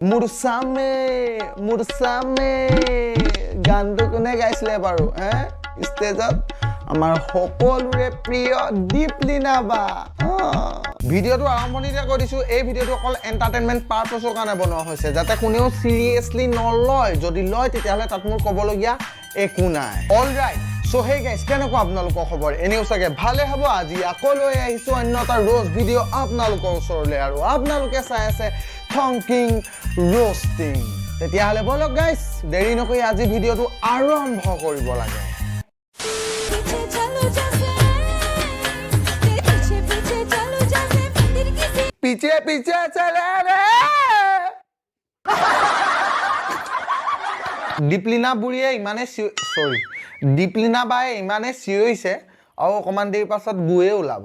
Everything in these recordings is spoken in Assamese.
মুৰসামে গানটো কোনে গাইছিলে বাৰু ষ্টেজত আমাৰ সকলোৰে প্ৰিয় দীপলিনা বা ভিডিঅ'টো আৰম্ভণিতে কৈ দিছোঁ এই ভিডিঅ'টো অকল এণ্টাৰটেইনমেণ্ট পাৰপাছৰ কাৰণে বনোৱা হৈছে যাতে কোনেও চিৰিয়াছলি নলয় যদি লয় তেতিয়াহ'লে তাত মোৰ ক'বলগীয়া একো নাই অলৰাইট সো হে গাইস কেনেকুৱা আপোনালোকৰ খবৰ এনেও চাগে ভালে হ'ব আজি আকৌ লৈ আহিছোঁ অন্য এটা ৰোজ ভিডিঅ' আপোনালোকৰ ওচৰলৈ আৰু আপোনালোকে চাই আছে থংকিং ৰোষ্টিং তেতিয়াহ'লে বলক গাইস দেৰি নকৰি আজি ভিডিঅ'টো আৰম্ভ কৰিব লাগে पीछे पीछे चले रे দীপলিনা বুঢ়ীয়ে ইমানে সৰি দীপলিনা বাই ইমানে চিঞৰিছে আৰু অকমান দেৰি পাছত বুয়ে ওলাব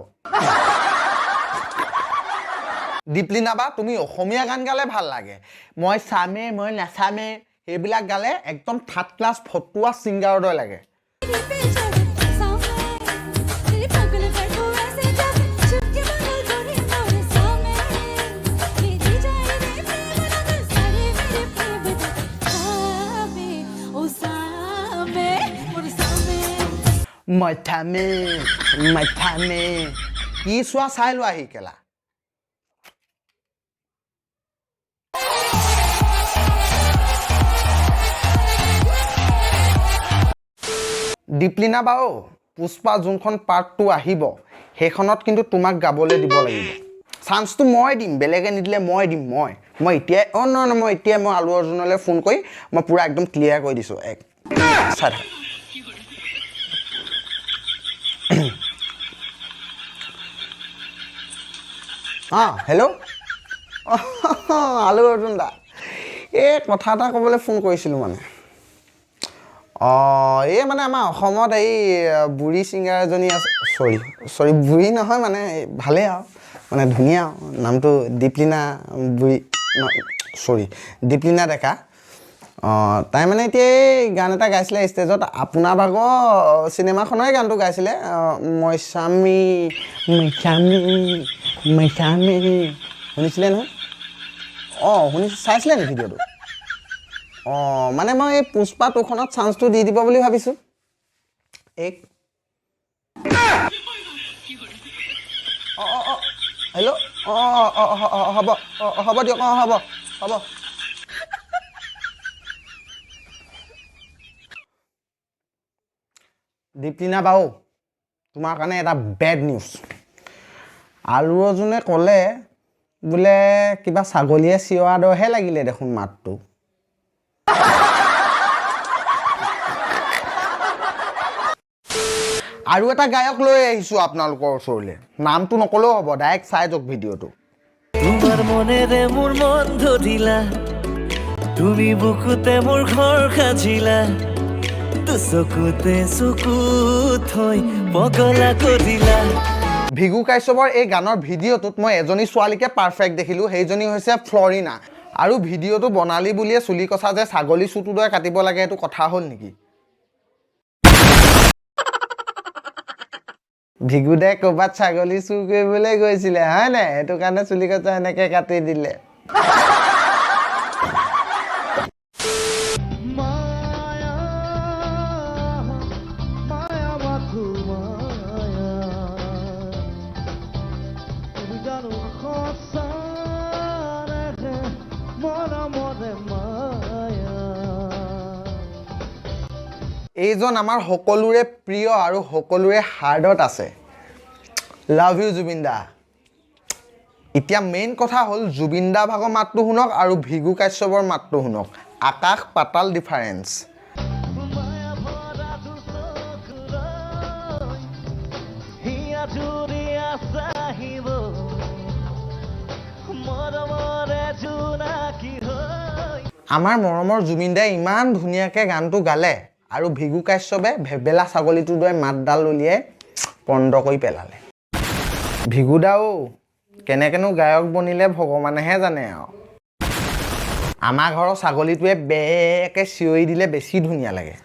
দীপলিনা বা তুমি অসমীয়া গান গালে ভাল লাগে মই চামে মই নাচামে এইবিলাক গালে একদম থাৰ্ড ক্লাছ ফটুৱা ছিংগাৰৰ দৰে লাগে মাথামে কি চোৱা চাই লোৱা আহি কেলা দীপলিনা বাও পুষ্পা যোনখন পাৰ্ট 2 আহিব সেইখনত কিন্তু তোমাক গাবলৈ দিব লাগিব চান্সটো মই দিম বেলেগে নিদিলে মই দিম মই এতিয়া নহয় মই এতিয়া মই আলু অৰ্জুনলৈ ফোন কৰি মই পুৰা একদম ক্লিয়াৰ কৰি দিছোঁ এক চাই হেল্ল' আলু অৰ্জুন দা এই কথা এটা ক'বলৈ ফোন কৰিছিলোঁ মানে এই মানে আমাৰ অসমত এই বুঢ়ী ছিংগাৰ এজনী আছে চৰি বুঢ়ী নহয় মানে ভালেই আৰু মানে ধুনীয়া নামটো দীপলিনা বুঢ়ী চৰি দীপলিনা ডেকা তাই মানে এতিয়া এই গান এটা গাইছিলে ষ্টেজত আপোনাৰ ভাগৰ চিনেমাখনৰে গানটো গাইছিলে মই স্বামী শুনিছিলে নহয় চাইছিলে নি ভিডিঅ'টো মানে মই এই পুষ্পা 2খনত চান্সটো দি দিব বুলি ভাবিছোঁ হেল্ল' হ'ব দিয়ক হ'ব দীপলিনা বাও তোমাৰ কাৰণে এটা বেড নিউজ আলু অৰ্জুনে ক'লে বোলে কিবা ছাগলীয়ে চিঞৰা দৰেহে লাগিলে দেখোন মাতটো আৰু এটা গায়ক লৈ আহিছোঁ আপোনালোকৰ ওচৰলৈ নামটো নকলেও হ'ব ডাইৰেক্ট চাই যাওক ভিডিঅ'টো তোমাৰ মনেৰে মোৰ মন ধৰিলা তুমি বুকুতে মোৰ ঘৰ সাজিলা চকুতে চকু থৈ পগলা কৰিলা ভিগু কাশ্যপৰ এই গানৰ ভিডিঅ'টোত মই এজনী ছোৱালীকে পাৰফেক্ট দেখিলোঁ সেইজনী হৈছে ফ্লৰিনা আৰু ভিডিঅ'টো বনালি বুলিয়ে চুলি কচা যে ছাগলী চুটো দৰে কাটিব লাগে এইটো কথা হ'ল নেকি ভিগুদাই ক'ৰবাত ছাগলী চুৰ কৰিবলৈ গৈছিলে হয় নাই সেইটো কাৰণে চুলি কচা এনেকৈ কাটি দিলে এইজন আমাৰ সকলোৰে প্ৰিয় আৰু সকলোৰে হাৰ্টত আছে লাভ ইউ জুবিন দা এতিয়া মেইন কথা হ'ল জুবিন দা ভাগৰ মাতটো শুনক আৰু ভিগু কাশ্যপৰ মাতটো শুনক আকাশ পাতাল ডিফাৰেঞ্চ আমাৰ মৰমৰ জুবিন দাই ইমান ধুনীয়াকৈ গানটো গালে আৰু ভিগু কাশ্যপে ভেবেলা ছাগলীটোৰ দৰে মাতডাল উলিয়াই পণ্ড কৰি পেলালে ভিগুদাও কেনেকেনো গায়ক বনিলে ভগৱানেহে জানে আৰু আমাৰ ঘৰৰ ছাগলীটোৱে বেকে চিঞৰি দিলে বেছি ধুনীয়া লাগে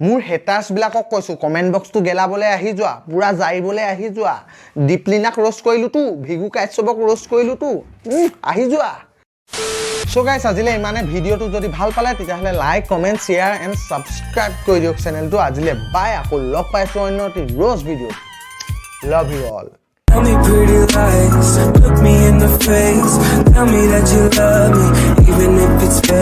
মোৰ হেটাৰ্ছবিলাকক কৈছোঁ কমেণ্ট বক্সটো গেলাবলৈ আহি যোৱা পূৰা জাৰিবলৈ আহি যোৱা দীপলিনাক ৰ'ষ্ট কৰিলোঁতো ভিগু কাশ্যপক ৰ'ষ্ট কৰিলোঁতো আহি যোৱা সো গাইছ আজিলে ইমানে ভিডিঅ'টো যদি ভাল পালে তেতিয়াহ'লে like comment share and subscribe কৰি দিয়ক চেনেলটো আজিলে বাই আকৌ লগ পাইছোঁ অন্য এটি ৰ'ষ্ট ভিডিঅ'ত love you all Tell me pretty lies, look me in the face. Tell me that you love me, even if it's fake.